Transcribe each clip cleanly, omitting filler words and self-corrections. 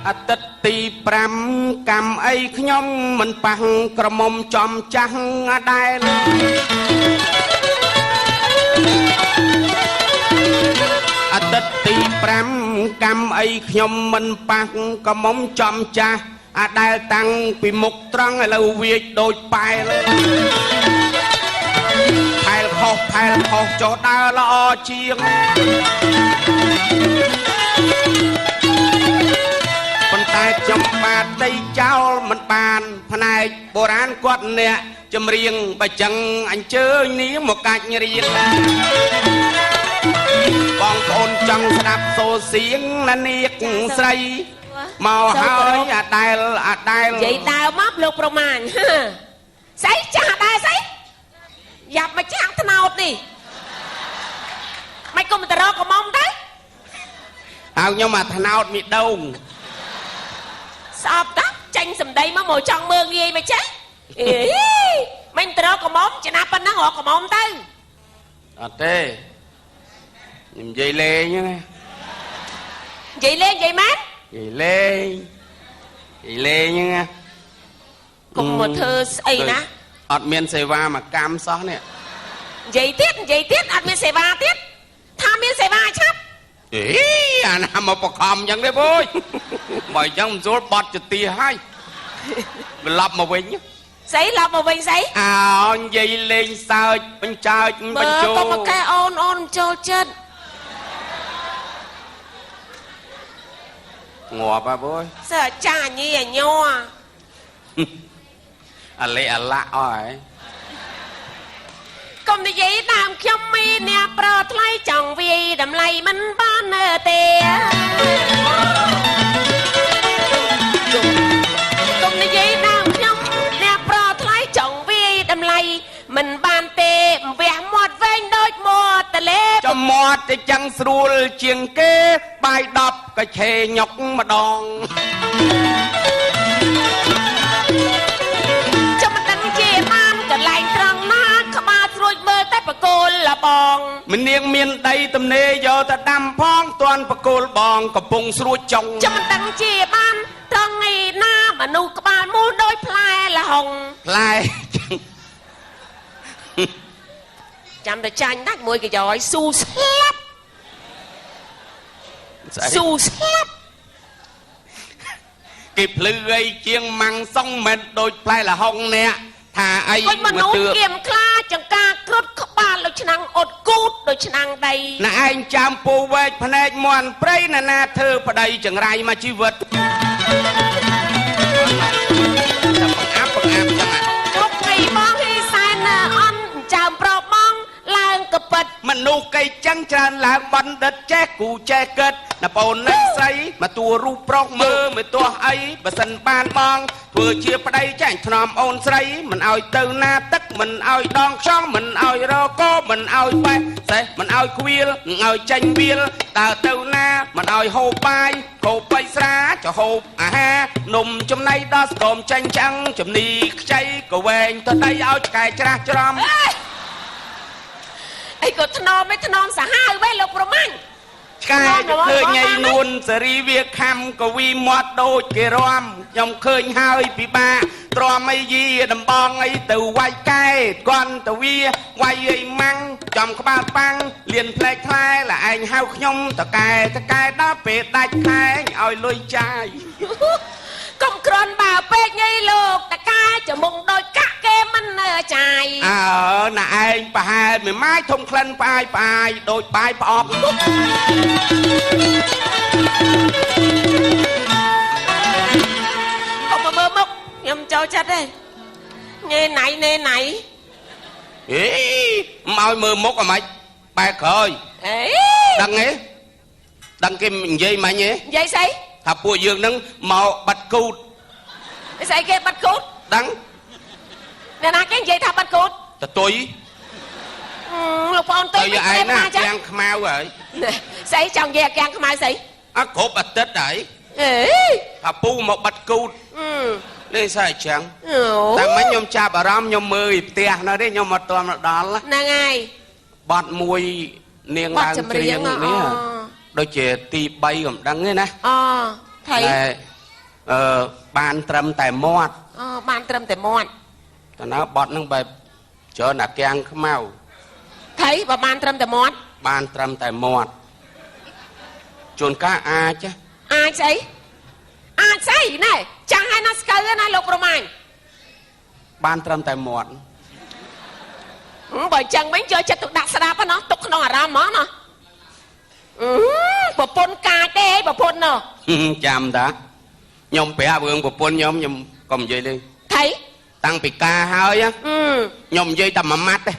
អតីតទី5កម្មអីខ្ញុំមិនប៉ះក្រមុំចំចាស់ដែរអតីតទី5កម្មអីខ្ញុំមិនប៉ះក្រមុំចំចាស់អាដែលតាំងពីមុខត្រង់ឥឡូវវាចដូចប៉ែលផែលខុសចុះដើរល្អជាងប៉ុន្តែខ្ញុំបាទដីចោលមិនបានផ្នែកបុរាណគាត់អ្នកចម្រៀងបើចឹងអញ្ជើញនេះមកកាច់រៀនបងប្អូនចង់ស្ដាប់សូរសៀងណានាគស្រីមកហើយអាដែលនិយាយដើមមកលោកប្រមាញស្អីចាស់ដែរស្អីយ៉ាប់មកចាស់ថ្នោតនេះមិនគុំទៅរកកំមទៅហើយខ្ញុំអាថ្នោតមីដូងស្អប់តាចាញ់សម្ដីមកចង់មើងងាយមកចេះអេមិនទៅរកកំមចំណាប់ប៉ុណ្ណឹងរកកំមទៅអត់ទេខ្ញុំនិយាយលេងហ្នឹងនិយាយលេងនិយាយម៉ែននិយាយលេងហ្នឹងកុំមកធ្វើស្អីណាអត់មានសេវាមកកម្មសោះនេះនិយាយទៀតអត់មានសេវាទៀតថាមានសេវាឆាប់អេអាណាមកបខំអញ្ចឹងទេបងបើអញ្ចឹងមិនស្រួលបត់ចទាហើយត្រឡប់មកវិញស្អីឡប់មកវិញស្អីអើនិយាយលេងសើចបញ្ចើចបញ្ចូលកុំមកកែអូនចូលចិត្តងាប់ហ่ะបងសើចាញីអញ័រអាលេអាឡាក់អស់ហើយកុំនិយាយតាមខ្ញុំមានអ្នកប្រថ្លៃចង់វាយតម្លៃមិនបានទេកុំនិយាយតាមខ្ញុំអ្នកប្រថ្លៃចង់វាយតម្លៃមិនបានទេវះមាត់វែងដូចមាត់តលេចំមាត់ទៅចឹងស្រួលជាងគេបាយ10ក៏ឆេញុកម្ដងចាំមិនដឹងជាបានកន្លែងត្រង់ណាក្បាលស្រួចមើលតែបកូលលបងមនាងមានដីទំនេរយកទៅដាំផងតាន់បកូលបងកំពុងស្រួចចុងចាំមិនដឹងជាបានត្រង់ឯណាមនុស្សក្បាលមូលដោយផ្លែលហុងផ្លែចាំតែចាញ់ដាច់មួយកយ៉យស៊ូស្លាប់គេភ្លឺអីជាងម៉ាំងសុងមិនដូចផ្លែលហុងអ្នកថាអីមនុស្សគៀមខ្លាចង្ការគ្រុតក្បាលដូចឆ្នាំងអត់គូតដូចឆ្នាំងដីណែឯងចាំពូវែកភ្នែកមន់ព្រៃណាធ្វើប្តីចង្រៃមកជីវិតមុខពីបងហ៊ីសែនអន់ចាំប្របបងឡើងកពិតមនុស្សកៃចឹងច្រើនឡើងបណ្ឌិតចេះគូចេះគិតណាបងនេះស្រីមកតួរូបប្រុសមើលមិនទាស់អីបើសិនបានបងធ្វើជាប្តីចាញ់ថ្នមអូនស្រីមិនឲ្យទៅណាទឹកមិនឲ្យដងខ្យល់មិនឲ្យរកោមិនឲ្យបែកសេះមិនឲ្យខ្វៀលមិនឲ្យចាញ់វាលដើរទៅណាមិនឲ្យហូបបាយហូបបៃស្រាចហូបអាហារនំចំណៃដល់ស្គមចាញ់ចាំងចំនីខ្ចីក៏វែងទៅដីឲ្យឆ្កែច្រាស់ច្រំអីក៏ថ្នមឯថ្នមសាហាវវិញលោកប្រមាញ់ឆ្កែឃើញញ៉ៃនួនសេរីវាខំកវីមាត់ដូចគេរំខ្ញុំឃើញហើយពិបាកទ្រាំអីយីដំបងអីទៅវាយកែគាត់ទៅវាយអីម៉ាំងចំក្បាលប៉ាំងលៀនផ្លែកថ្លែlàឯងហៅខ្ញុំតកែដល់ពេលដាច់ខែឲ្យលុយចាយកុំក្រន់បើពេកញ៉ៃលោកតកែចមុងដូចកាក់គេមិនចាយអើណាឯងប្រហែលមួយម៉ាយធំក្លិនផ្អាយដូចបាយផ្អប់កុំមើលមុខខ្ញុំចូលចិត្តទេញ៉េណៃអេមកមើលមុខអ្ហ្មិចបែកក្រោយអេដឹងទេដឹងគេនិយាយមិញទេនិយាយស្អីថាពួកយើងនឹងមកបាត់គូតស្អីគេបាត់គូតដឹងអ្នកណាគេនិយាយថាបាត់គូតតទុយលោកបងទុយទៅឯណាគាំងខ្មៅហើយស្អីចង់និយាយគាំងខ្មៅស្អីអត់គ្រប់អាទិត្យហើយអេថាពូមកបាត់គូត lên sao chẳng Ồ. tại mấy nhom cha bà ram nhom mười tia nó đấy nhom một tuần một đòn lá Nè ngay bọt mùi niềng bọt đang chầm riêng riêng này đôi chè tì bay cũng đắng ấy nè thấy này bàn trầm tại mót ban trâm tại mòn nó bọt nó bẹp cho là keng mau thấy và ban trâm tại mòn bàn trầm tại mót chôn cá a chứ ai xây này chẳng hay nó skơ này lục rồi mày bàn trầm tại mót bởi chẳng mấy chơi chất tục đặc xa đáp nó tục nó ra mó nó bà pôn ca tê bà pôn nó chạm đã nhom bẻ bường của pôn nhom cầm dây lên thấy tăng bị ca hơi á nhom dây tầm mà mắt đấy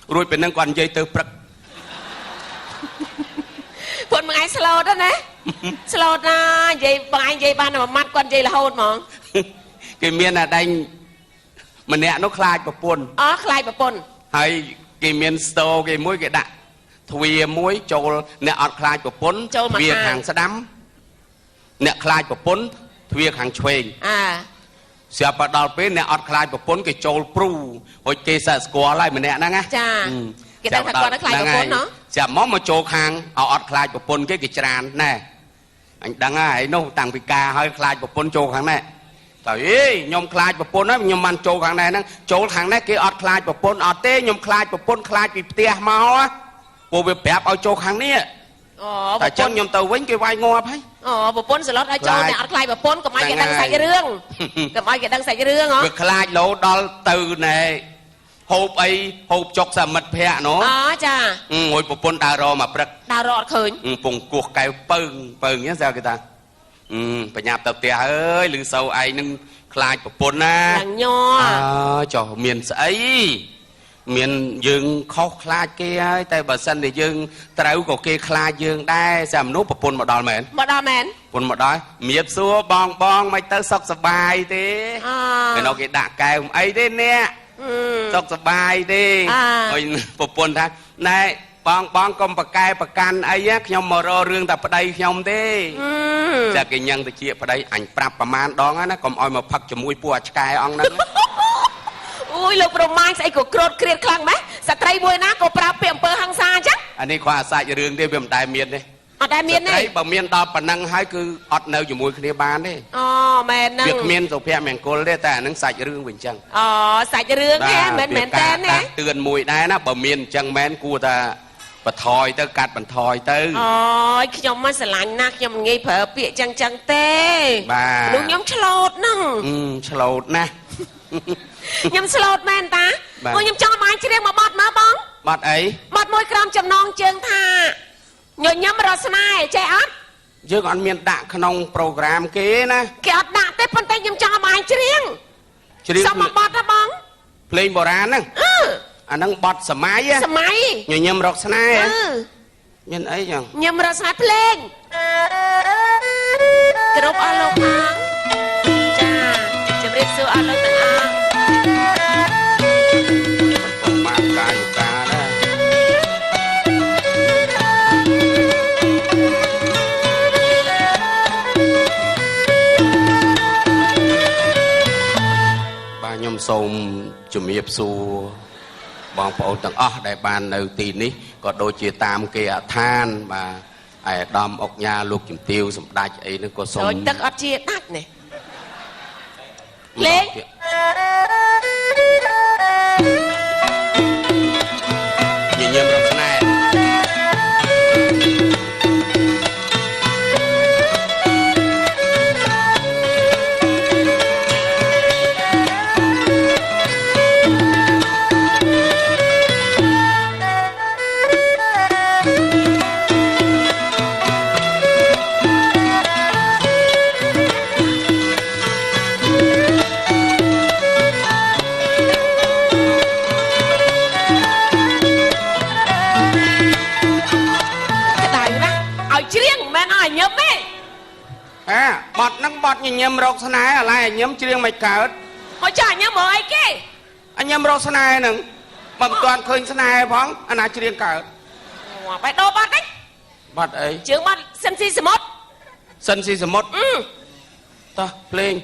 rồi bên năng còn dây từ bậc pôn mà ai slow đó nè slow na dây bằng anh dây ban mà mắt con dây là hôn mà cái miền là đánh mình nè nó khai của pôn khai bà pôn hay cái miền sâu cái mũi cái đạn thui mũi trâu nè ọt khai của pôn việc hàng sa đắm nè khai của pôn việc hàng chuền sẽ bắt đầu bên nè ọt khai của pôn cái trâu pru hồi kia sẽ score lại mình nè nè nghe cha cái đang thật qua nó khai của pôn nó sẽ món mà trâu hàng ọt khai của pôn cái tràn nè anh đang ai nó tăng bị ca hơi khai của pôn trâu hàng này tại nhom khai của pôn á nhom man trâu hàng này nè trâu hàng này cái ọt khai của pôn ọt tê nhom khai của pôn khai bị tia máu á bộ việc bẹp ao trâu hàng này tại chân nhom tàu vĩnh cái vai ngọt hay bà pôn sẽ lót ai trâu nè ọt khai bà pôn còn ai cái đang xài cái rương còn ai cái đang xài cái rương hả việc khai lỗ đo từ này hộp ấy hộp chọc sa mật phe nó cha ngồi bộ pôn đào rò mà bật đào rọ khởi vùng cuộc cái pừng nhá sao người ta phải nhập tập tia ơi lưng sâu ai nâng khai bộ pôn á lằng nho cho miền ấy miền dương khó khai kia tay bà sân thì dương trâu của kia khai dương đây xem nút bộ pôn một đòn mền pôn một đói miệt xua bong mày tới sọc sập bài thế cái nó cái đạ cài ấy thế nè sọc sập bài đi rồi bộ pôn thằng này bong con bạc cài bạc can ấy á nhom mờ rô rương tập ở đây nhom thế giờ cái nhân thì chia ở đây ảnh prapประมาณ đó á nó còn oi mà phật cho mũi bùa cài ong đó ui lục rồi mai sẽ của cột kia khăng mấy sẽ trai môi ná của prapเปลี่ยน เปอร์ hăng xa chắc anh ấy khoa sai cho rương đi về đại miền đi đại miền này bà miền đó bà năng hai cứ ọt nêu cho mũi kia bán đi mền năng việc miền tổ phe miền cô đấyแต่năng sai cho rương bình chẳng sai cho rương nha mền tên nè เตือนmũiได้นะbà miền chẳng mềnกูta bà thòi tới cắt bà thòi tớiខ្ញុំមកស្រឡាញ់ណាស់ខ្ញុំងាយប្រើពាក្យចឹងទេបាទនោះខ្ញុំឆ្លូតហ្នឹងឆ្លូតណាស់ខ្ញុំឆ្លូតមែនតាខ្ញុំចង់បានជ្រៀងមកបត់មើលបងបត់អីបត់មួយក្រោមចំណងជើងថាញញឹមរស់ស្នេហ៍ចេះអត់យើងអត់មានដាក់ក្នុងប្រូក្រាមគេណាគេអត់ដាក់ទេប៉ុន្តែខ្ញុំចង់បានជ្រៀងសុំមកបត់ណាបងភ្លេងបុរាណហ្នឹងអាហ្នឹងបត់សម័យញញឹមរកស្នេហ៍មានអីចឹងញញឹមរកស្នេហ៍ភ្លេងគ្រប់អស់លោកអង្គចាជម្រាបសួរអស់លោកទាំងអស់បានកាយការដែរបាទខ្ញុំសូមជម្រាបសួរបងប្អូនទាំងអស់ដែលបាននៅទីនេះក៏ដូចជាតាមគេអឋានបាទឯកឧត្តមអុកញ៉ាលោកជំទាវសម្ដេចអីនោះក៏សូមទឹកអត់ជាដាច់នេះលេងញញឹមរកស្នេហ៍បត់ហ្នឹងបត់ញញឹមរកស្នេហ៍អាឡែញញឹមច្រៀងមិនកើតមកចាញញឹមមើលអីគេញញឹមរកស្នេហ៍ហ្នឹងបើមិនទាន់ឃើញស្នេហ៍ផងអាណាច្រៀងកើតបែរដោបត់នេះបត់អីជើងបត់សិនស៊ីសមុទ្រសិនស៊ីសមុទ្រតោះភ្លេង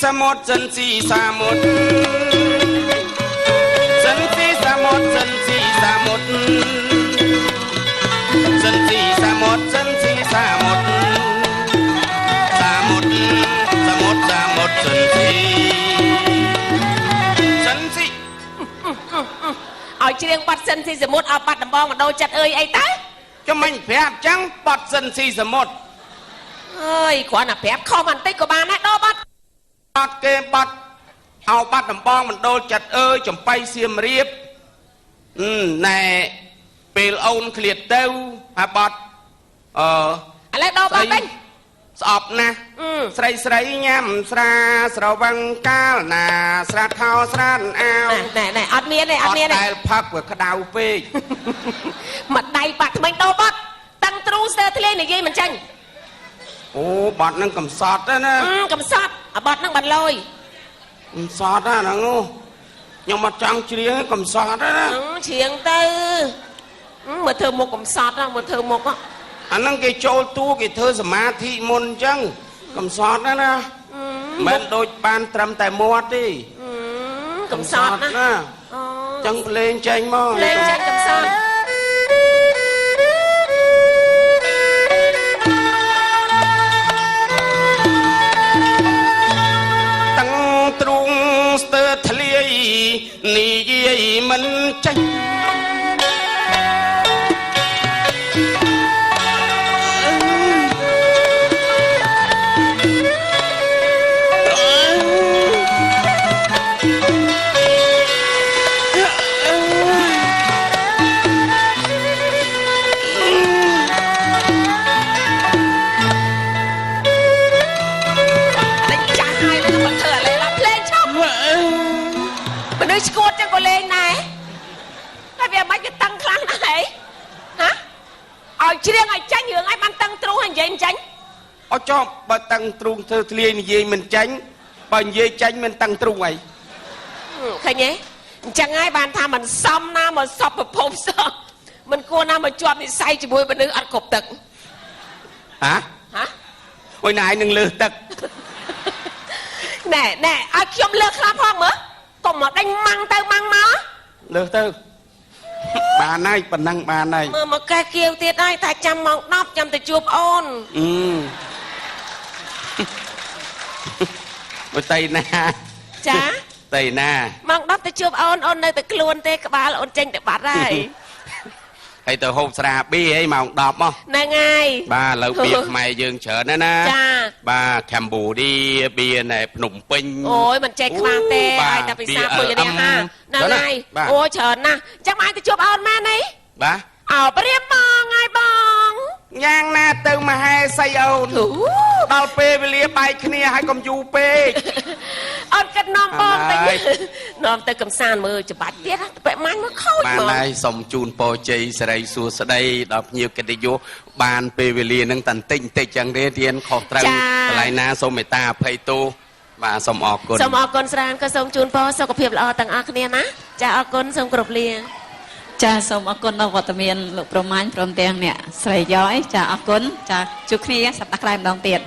សមុទ្រសិនស៊ីសាមុទ្រសិនស៊ីសាមុទ្រសិនស៊ីសាមុទ្រសិនស៊ីសាមុទ្រសិនស៊ីសាមុទ្រសាមុទ្រសាមុទ្រសាមុទ្រសិនស៊ីសិនស៊ីឲ្យច្រៀងបាត់សិនស៊ីសមុទ្រឲ្យបាត់ដំបងមកដូរចិត្តអើយអីទៅចាំមិញប្រាប់ចឹងបាត់សិនស៊ីសមុទ្រអើយគ្រាន់តែប្រាប់ខុសបន្តិចក៏បានដែរដូរបាត់បាត់គេបាត់ឲ្យបាត់ដំបងមណ្ឌលចិត្តអើយចំបៃសៀមរាបណែពេលអូនឃ្លាតទៅហើយបាត់ឥឡូវដូរបាត់វិញស្អប់ណាស់ស្រីស្រីញ៉ាំស្រាស្រវឹងកាលណាស្រាខោស្រានអាវណែអត់មានទេអត់មានទេតែផឹកវាក្តៅពេកមកដៃបាត់ថ្មីដូរបាត់តាំងទ្រូស្ទើរធ្លាយនិយាយមិនចាញ់អូបាត់នឹងកំសត់ណាកំសត់អាបាត់នឹងបានលយកំសត់ណាហ្នឹងខ្ញុំមកចង់ច្រៀងកំសត់ណាច្រៀងទៅមើលធ្វើមុខកំសត់មើលធ្វើមុខអាហ្នឹងគេចូលតួគេធ្វើសមាធិមុនអញ្ចឹងកំសត់ណាមិនដូចបានត្រឹមតែមាត់ទេកំសត់ណាអញ្ចឹងភ្លេងចេញមកភ្លេងចេញកំសត់តាំងទ្រូងស្ទើរធ្លាយនិយាយមិនចេញឈួតចឹងក៏លេងដែរហើយវាមិនគេតឹងខ្លាំងណាស់ហីហ៎ឲ្យច្រៀងឲ្យចាញ់រឿងឲ្យបានតឹងទ្រូងឲ្យនិយាយមិនចាញ់អត់ចប់បើតឹងទ្រូងធ្វើធ្លាយនិយាយមិនចាញ់បើនិយាយចាញ់មិនតឹងទ្រូងអីឃើញទេអញ្ចឹងហើយបានថាមិនសមណាមកសពប្រភពសោះមិនគួរណាមកជាប់និស័យជាមួយមនុស្សអត់គ្រប់ទឹកហ៎អូយណែឯងនឹងលើសទឹកណែឲ្យខ្ញុំលើខ្លះផងមើលកុំមកដេញម៉ាំងទៅម៉ាំងមកលើសទៅបានហើយប៉ុណ្ណឹងបានហើយមើលមកកែគៀវទៀតហើយតែចាំម៉ោង10ចាំទៅជួបអូនបើតៃណាចាតៃណាម៉ោង10ទៅជួបអូននៅតែខ្លួនទេក្បាលអូនចេញទៅបាត់ហើយហើយទៅហូបស្រាប៊ីអីម៉ោង10មកហ្នឹងហើយបាទឥឡូវបៀខ្មែរយើងច្រើនណាចាបាទកម្ពុជាបៀណែភ្នំពេញអូយមិនចេះខ្វះទេឲ្យតែពិសាពុយរះហាហ្នឹងហើយអូច្រើនណាស់ចាំអាចទៅជួបអូនមែនទេបាទអោព្រាមបងហើយបងយ៉ាងណាទៅមហេសីអូនដល់ពេលវេលាបែកគ្នាហើយកុំយូរពេកអូនគិតនាំបងទៅនាំទៅកំសាន្តមើលច្បាច់ទៀតបែបម៉ាញ់មកខូចបានហើយសូមជូនពរជ័យសិរីសួស្តីដល់ភ្ញៀវកិត្តិយសបានពេលវេលានឹងតន្តិចចឹងទេរៀនខុសត្រូវកន្លែងណាសូមមេត្តាអភ័យទោសបាទសូមអរគុណសូមអរគុណស្រានក៏សូមជូនពរសុខភាពល្អទាំងអស់គ្នាណាចាអរគុណសូមគោរពលាចាសូមអរគុណដល់វត្តមានលោកប្រមាញ់ព្រមទាំងអ្នកស្រីយ៉យចាអរគុណចាជួបគ្នាសប្តាហ៍ក្រោយម្ដងទៀត